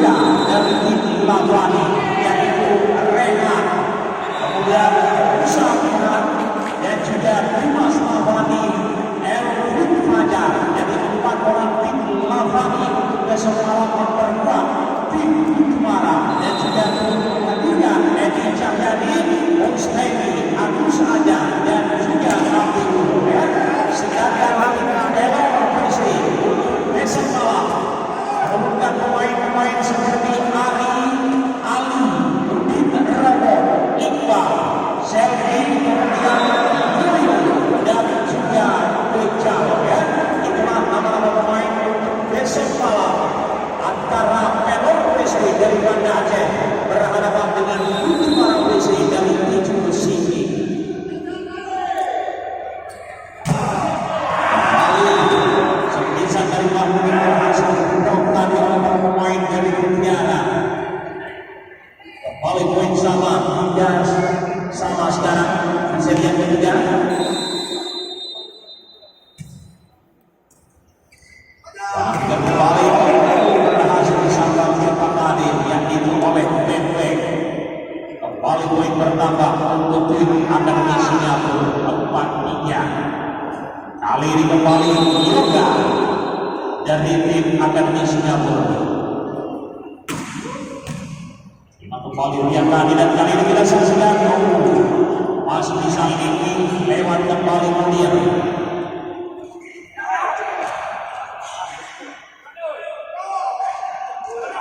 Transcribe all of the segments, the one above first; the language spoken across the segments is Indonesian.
juga dari tim Lavani yaitu Rehan, kemudian Musa Fihan dan juga Dimas Lavani, Elvin Fajar. Jadi 4 orang tim Lavani besok malam memperkuat tim Kumara dan juga ketiga Edi Cahyadi, Mustahil, Agus Aja dan juga Abdul ya. Sedangkan Elor Persi besok malam menemukan pemain-pemain seperti Ali, Udin Rabo, Iqbal, Selvi, kemudian Yuri dan juga Wijal ya. Itulah nama-nama pemain untuk besok malam antara Elor Persi dari Banda Aceh berhadapan dengan Kumara Persi dari Tiju Sigi. Kembali poin sama hingga sama sekarang bisa lihat ketiga. Dan kembali berhasil disambang Pak Adi yang itu oleh Benteng. Kembali poin bertambah untuk tim Akademi Singapura 4-3. Kali ini kembali Yoga dari tim Akademi Singapura. Kembali Riyakani dan kali ini kita saksikan masih bisa ini lewat kembali Munir.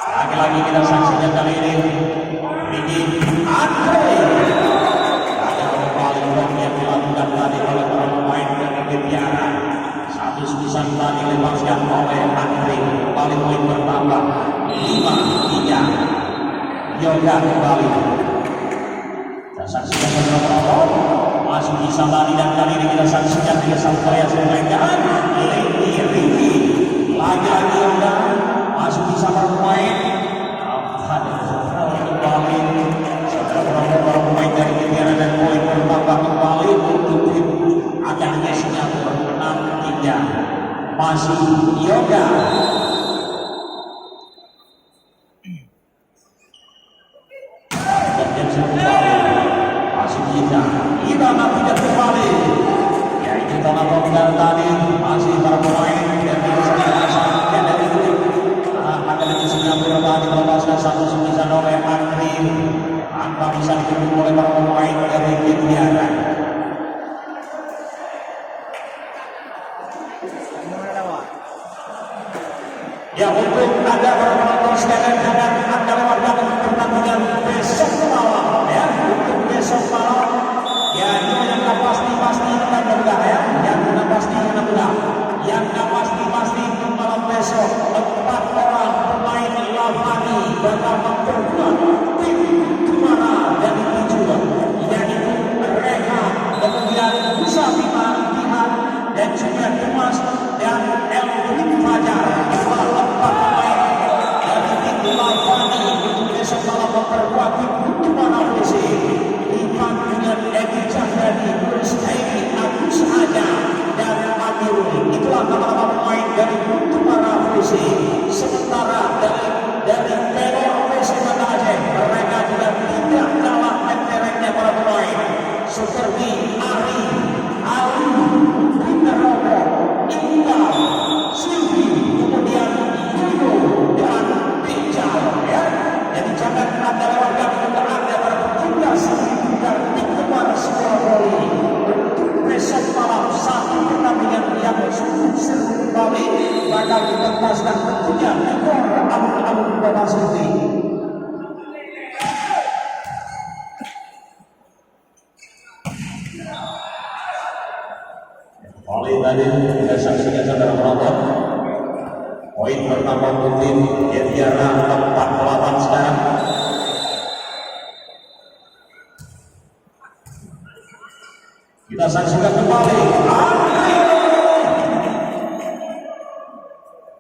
Lagi-lagi kita saksikan kali ini Andre. Ada kembali blok yang dilakukan tadi oleh para pemain dari Tiara. Satu sepisan tadi dilepaskan oleh Andre. Kembali poin bertambah 5-3. Yoga kembali. Kita saksikan beberapa masih bisa lari dan kali ini kita saksikan dengan satu variasi pemain Riki. Lagi-lagi Yoga masih bisa bermain. Kembali beberapa pemain dari Tiara dan poin bertambah kembali untuk tim Akademi Singapura 6-3. Masih Yoga. Kita nanti kembali yaitu tanah pemudar tadi masih para pemain dari Akademi Singapura tadi melepaskan satu sepisan oleh Andri tanpa bisa dikepung oleh para pemain dari Tiara. Ya, untuk Anda para penonton sekalian jangan Anda lewatkan pertandingan besok malam ya. Untuk besok malam ya, itu yang pasti akan mudah ya. Yang pasti malam besok 4 orang pemain Lavani bakal memperkuat tim Kumara dari Tujuan yaitu Rehan, kemudian Musa Fihan dan juga Dimas dan Elvin Fajar. Pemain dari tim Lavani untuk besok malam memperkuat tim Kumara FC. Ivan dengan Edi Cahyadi, Mustahil, Agus Aja dan Abdul. Itulah nama-nama pemain dari Kumara FC. Sementara dari Elor FC Banda Aceh, mereka juga tidak kalah menterengnya para pemain seperti Ali, Udin Rabo, Iqbal, Silvi, kemudian Yudo dan Wijal ya. Jadi jangan Anda lewatkan untuk Anda para pecinta Silvi dan penggemar sepak bola untuk besok malam satu pertandingan yang sungguh seru kembali bakal dipentaskan tentunya di Gor Alun-Alun Kota Suci. Oleh tadi kita saksikan saudara penonton poin pertama untuk tim Tiara 4-8 sekarang. Kita saksikan kembali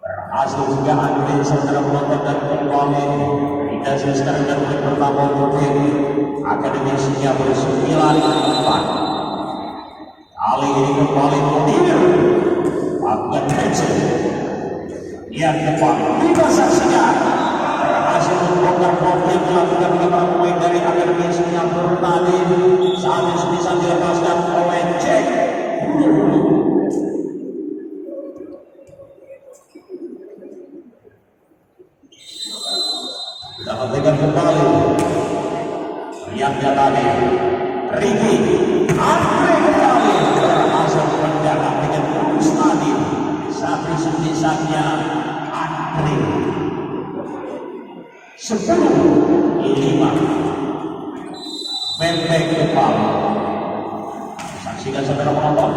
berhasil juga Andre saudara penonton dan kembali kita sekarang dan poin pertama untuk tim Akademi Singapura 9-4. Kali ini kembali Munir Abgan Benson yang kembali kita saksikan dapat dengan kembali lihatnya tadi Ricky Andre kembali berhasil menjaga dengan lurus tadi satu sisanya Andre 10-5 Benteng kembali. Saksikan saudara penonton.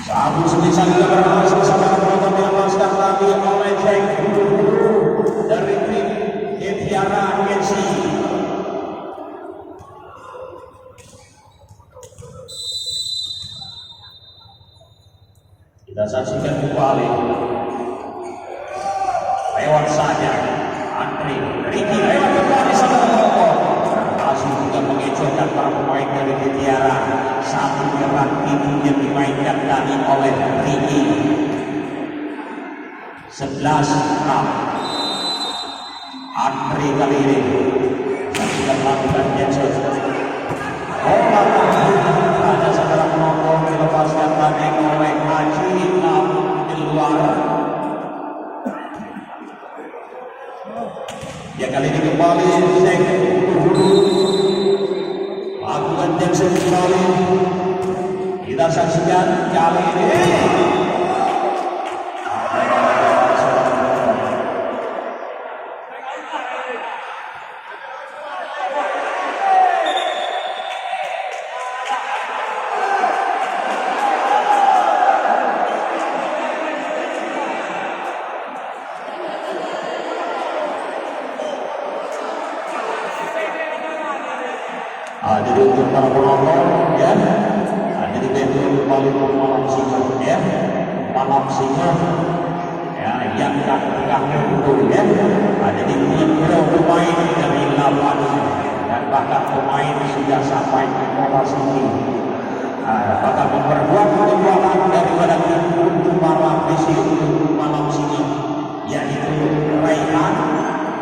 Satu semisal juga berhasil saudara penonton dilepaskan tadi oleh Jack dari tim Etiara Gensi. Kita saksikan kembali. Lewat saja Andre Ricky lewat kembali saudara penonton. Berhasil juga mengecohkan para pemain dari Etiara. Satu gerak itu yang dimainkan tadi oleh Ricky 11-6 Andre kali ini sudah melakukan Jensen bola pada saudara penonton dilepaskan tadi oleh Haji di luar. Ya kali ini kembali lakukan Jensen kembali. Kita saksikan kali ini jadi untuk para penonton ya, jadi betul kembali malam singa ya, malam singa ya yang kakek dulu ya, jadi beliau pemain dari lawan dan bahkan pemain sudah sampai ke Mola Sini, bahkan memperkuat kekuatan daripada tim untuk malam misi untuk malam singa yaitu Raihan,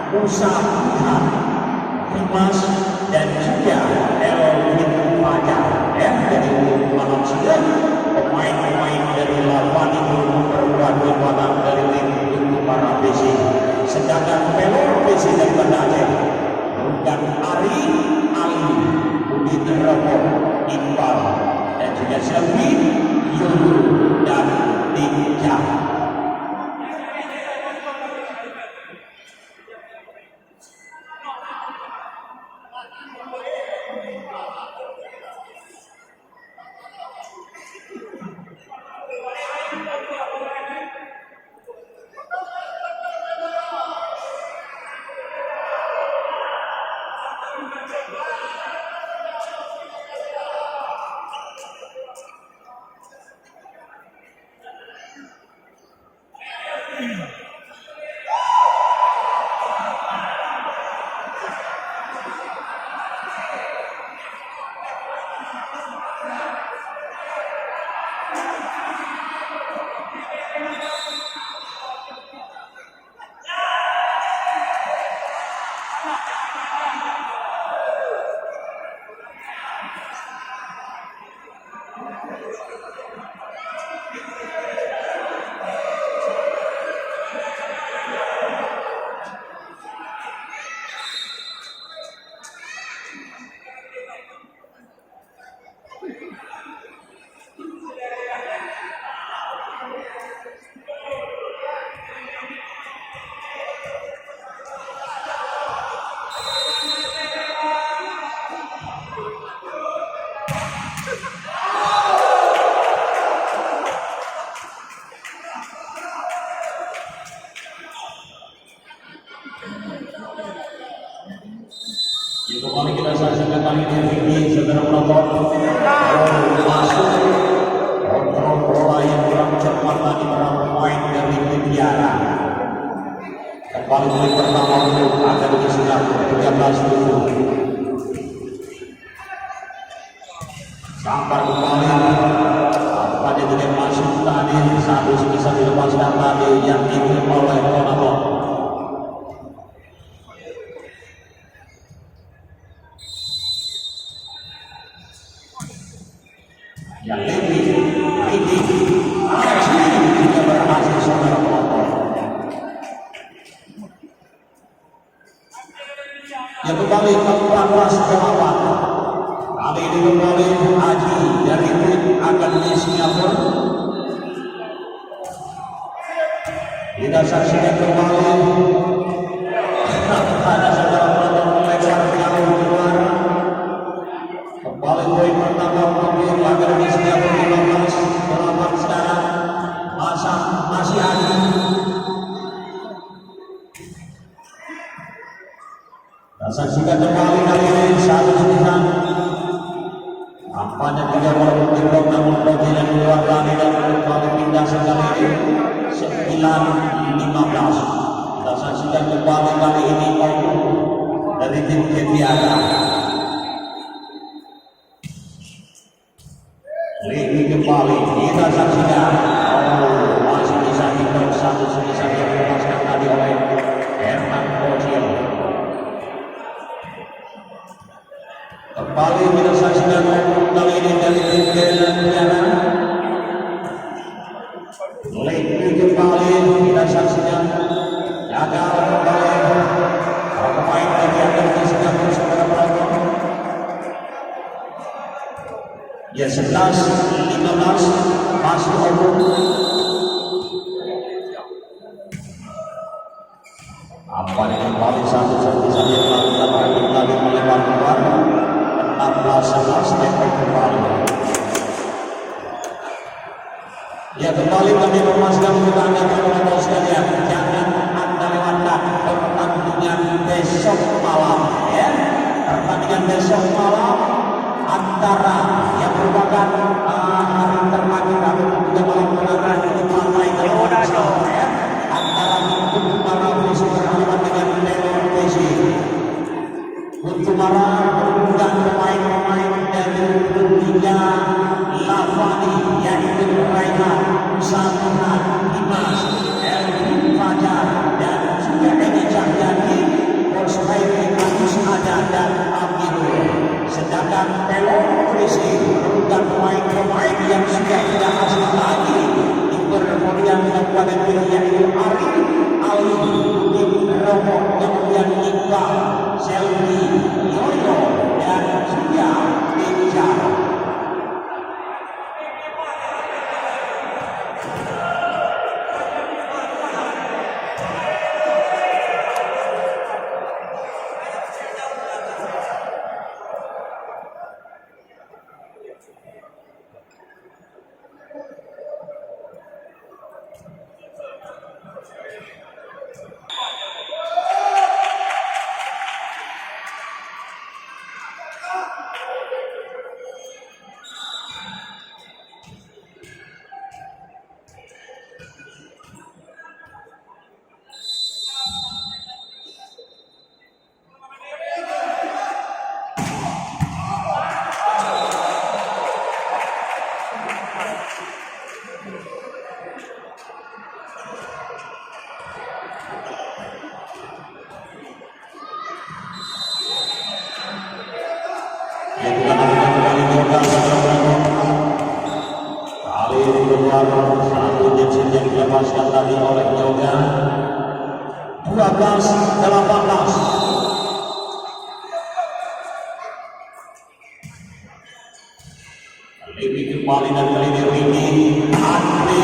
Musa, Dimas dan juga Elvin Fajar ya, jadi malam siang pemain-pemain dari lawan itu memperkuat kekuatan dari tim untuk para PC. Sedangkan pelor PC dari Banda Aceh dan Ari Ali Budi Teropo Iqbal dan juga Selvi Yulu dan Dinja. Kembali kita saksikan kali ini saudara penonton masuk kontrol bola yang kurang cepat tadi para pemain dari Etiara. Kembali menit pertama untuk akan disegar 13-7. Sampai kembali pada tidak masuk tadi satu bisa dilepaskan tadi yang dikirim oleh Ronaldo. Ya Ricky Haji juga berhasil saudara penonton. yang kembali 14-8. Kali ini kembali Haji dari tim Akademi Singapura. Kita saksikan kembali ada saudara penonton melempar jauh keluar. Kembali poin pertama untuk tim Akademi Singapura 15-8 sekarang. Masih Haji. Kita saksikan kembali kali ini satu tulisan. Nampaknya 3 bola putih blok namun bagian keluar kali dan kembali pindah sekali ini 9-15. Kita saksikan kembali kali ini dari tim Ketiara. Lagi kembali kita saksikan. Masih bisa diblok satu tulisan yang dilepaskan tadi oleh Herman Bocil. Kembali kita saksikan kali ini dari tim Ketiara. Lagi kembali kita saksikan gagal kembali pemain dari Akademi Singapura saudara penonton. Ya 11-15 masuk umum. Apa yang kembali satu saja melakukan kembali melempar keluar 16-11 tempo kembali. Ya kembali kami memastikan kepada anda teman-teman sekalian, jangan anda lewatkan pertandingan besok malam ya. Pertandingan besok malam antara yang merupakan hari terakhir atau juga malam terakhir di Pantai Telur ya. Antara Kuntumara Visi berhadapan dengan Telur Visi. Kuntumara mengundang pemain-pemain dari Liga Lavani yaitu Raihan, Samihan, Dimas, Elvin Fajar dan juga Edi Cahyadi, Bos Hairi Agus Ada dan Amirul. Sedangkan Telur Visi mengundang pemain-pemain yang sudah tidak asing lagi di kemudian Kabupaten Pidi yaitu Arif, Ali, Udin, Romo, kemudian Iqbal, Selvi, Yoyo dan juga Ijar. Kali ini keluar satu jenis yang dilepaskan tadi oleh Yoga 12-18. Lebih kembali dan kali ini Riki Andri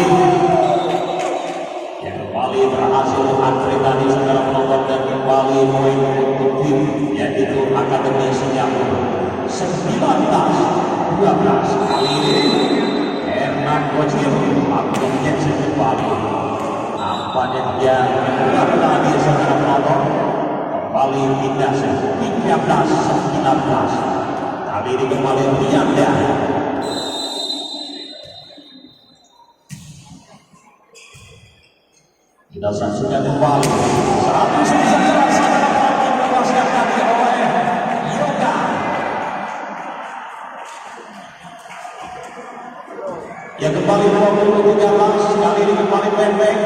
yang kembali berhasil Andri tadi saudara penonton dan kembali poin untuk tim yaitu Akademi Singapura 19-12. Kali ini Herman Bocil Abdul Jackson kembali. Nampaknya dia mengulang lagi saudara penonton. Kembali pindah 13-19. Kali ini kembali Rianda. Kita saksikan kembali 119 dilepaskan tadi oleh Yoga. Ya kembali 20-13. Kali ini kembali pendek.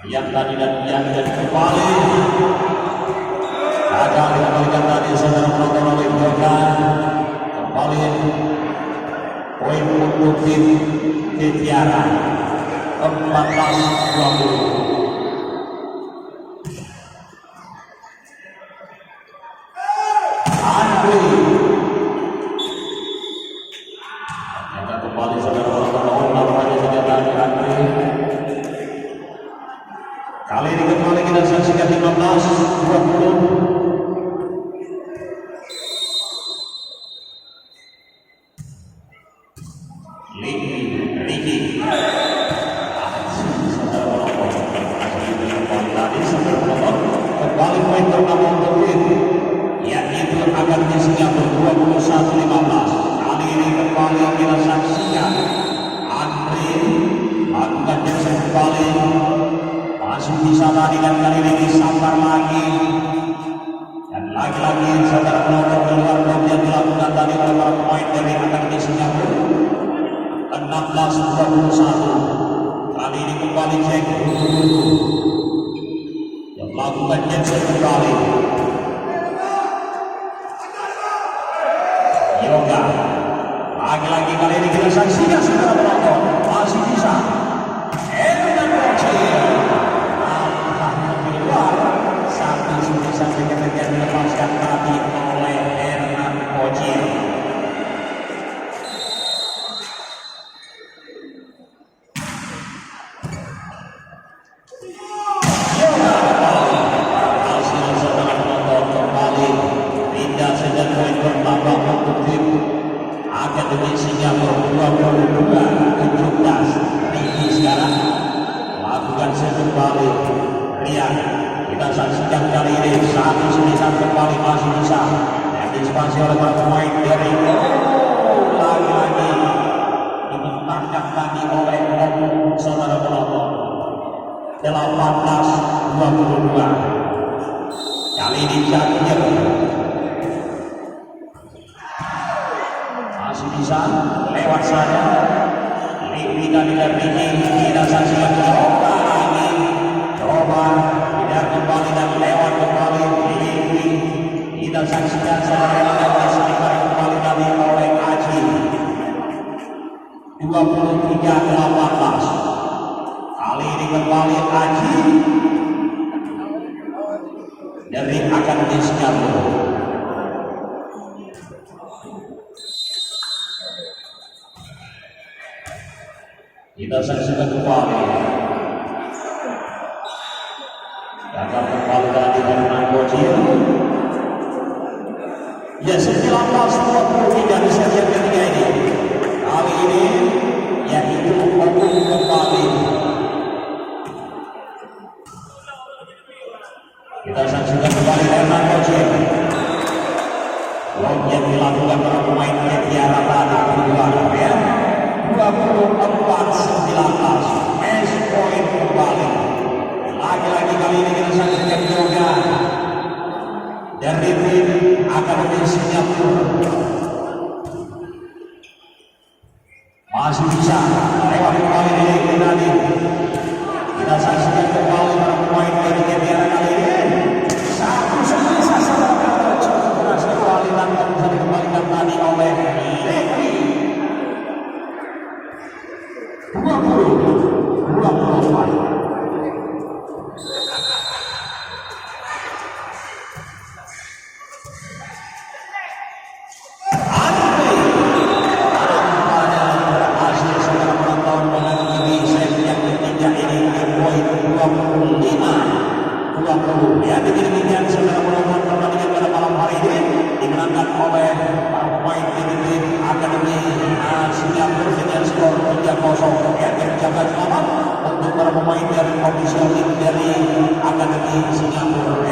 Yang tadi dan kembali gagal dikembalikan tadi saudara penonton oleh Yoga. Kembali poin untuk tim Ketiara 14-20. namun betul yaitu akan di Singapura 21-15. Kali ini kembali kita saksikan Andre lakukan geser kembali, masih bisa tadi dan kali ini disambar lagi, dan lagi-lagi saudara penonton di luar blok yang dilakukan tadi oleh para pemain dari Akademi Singapura. 16-21. Kali ini kembali cek yang melakukan geser kembali. Yoga lagi-lagi kali ini kita saksikan saudara penonton masih bisa dengan kecil di luar satu sampai kemudian dilepaskan tadi oleh Hernan Kocil. Yoga hasil saudara penonton kembali pindah sejak poin bertambah untuk tim Akademi Singapura 22-17. Riki sekarang lakukan set kembali. Rian kita saksikan kali ini satu senisan kembali masih bisa diantisipasi oleh para pemain dari lagi-lagi dimentangkan tadi oleh saudara penonton 18-22. Kali ini Jakir masih bisa lewat saja. Lipi dari Riki kita saksikan coba lagi, coba tidak kembali dan lewat kembali. Lipi kita saksikan saudara dan diselipkan kembali tadi oleh Aji. 23-18. Kali ini kembali Aji dari Akademi Singapura. Kita saksikan kembali. Gagal kembali tadi Hernan Kocil. Ya 19-23 di set yang ketiga ini. Kali ini yaitu Opung kembali. Kita saksikan kembali Hernan Kocil. Blok yang dilakukan para pemain Tiara tadi kedua ya. 24-19. Match point kembali. Lagi-lagi kali ini kita saksikan juga dari tim Akademi Singapura. Masih bisa lewat kembali di tadi. Kita saksikan kembali para pemain dari Tiara kali ini. Satu sisa saudara cukup keras kembali tanpa bisa dikembalikan tadi oleh Levi. 20-24. Ya, demikian saudara penonton pertandingan pada malam hari ini dimenangkan oleh para pemain tim Akademi Singapura dengan skor 3-0. Ya, dan jaga selamat untuk para pemain dari official tim dari Akademi Singapura.